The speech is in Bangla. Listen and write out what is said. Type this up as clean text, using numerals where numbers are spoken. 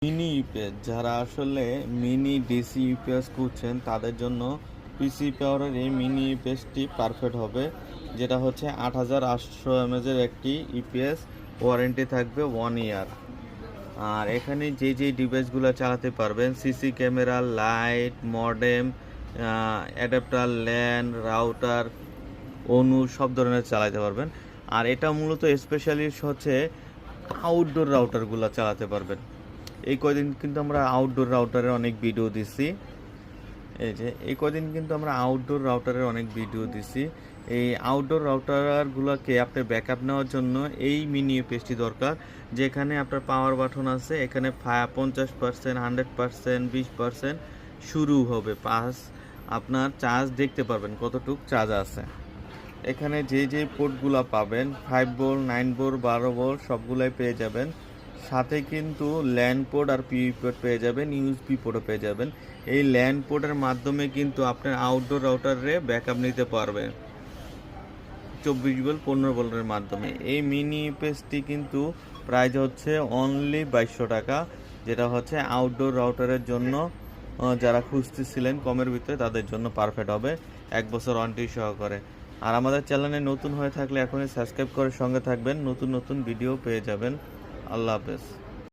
মিনি ইউপিএস যারা আসলে মিনি ডিসি ইউপিএস খুঁজছেন তাদের জন্য পিসি পাওয়ারের এই মিনি ইউপিএসটি পারফেক্ট হবে, যেটা হচ্ছে 8800 এমএজের একটি ইউপিএস। ওয়ারেন্টি থাকবে 1 ইয়ার। আর এখানে যে ডিভাইসগুলো চালাতে পারবেন, CC camera, light, modem, adapter, LAN, router, অনু সব ধরনের চালাতে পারবেন। আর এটা মূলত স্পেশালি হচ্ছে আউটডোর রাউটারগুলো চালাতে পারবেন। এই কয়দিন কিন্তু আমরা আউটডোর রাউটারের অনেক ভিডিও দিছি। এই কয়দিন কিন্তু আমরা আউটডোর রাউটারের অনেক ভিডিও দিছি। এই আউটডোর রাউটারগুলোকে আপনার ব্যাকআপ নেওয়ার জন্য এই মিনি ইউপিএসটি দরকার, যেখানে আপনার পাওয়ার বাটন আছে। এখানে 50%, 100%, 20% শুরু হবে। আপনার চার্জ দেখতে পারবেন কতটুকু চার্জ আছে। এখানে যে পোর্টগুলো পাবেন 5 ভোল্ট, 9 ভোল্ট, 12 ভোল্ট সবগুলাই পেয়ে যাবেন। সাথে কিন্তু ল্যান্ড পোর্ট আর পিইউ পোর্ট পেয়ে যাবেন, ইউএসবি পোর্টও পেয়ে যাবেন। এই ল্যান্ড পোর্টের মাধ্যমে কিন্তু আপনার আউটডোর রাউটারে ব্যাকআপ নিতে পারবেন 24 ভোল্ট, 15 ভোল্টের মাধ্যমে। এই মিনি ইউপিএসটি কিন্তু প্রাইস হচ্ছে অনলি 2200 টাকা, যেটা হচ্ছে আউটডোর রাউটারের জন্য যারা খুঁজতেছিলেন কমের ভিতরে তাদের জন্য পারফেক্ট হবে, 1 বছর ওয়ারেন্টি সহকারে। আর আমাদের চ্যানেলে নতুন হয়ে থাকলে এখনই সাবস্ক্রাইব করে সঙ্গে থাকবেন, নতুন ভিডিও পেয়ে যাবেন। আল্লাহ হাফেজ।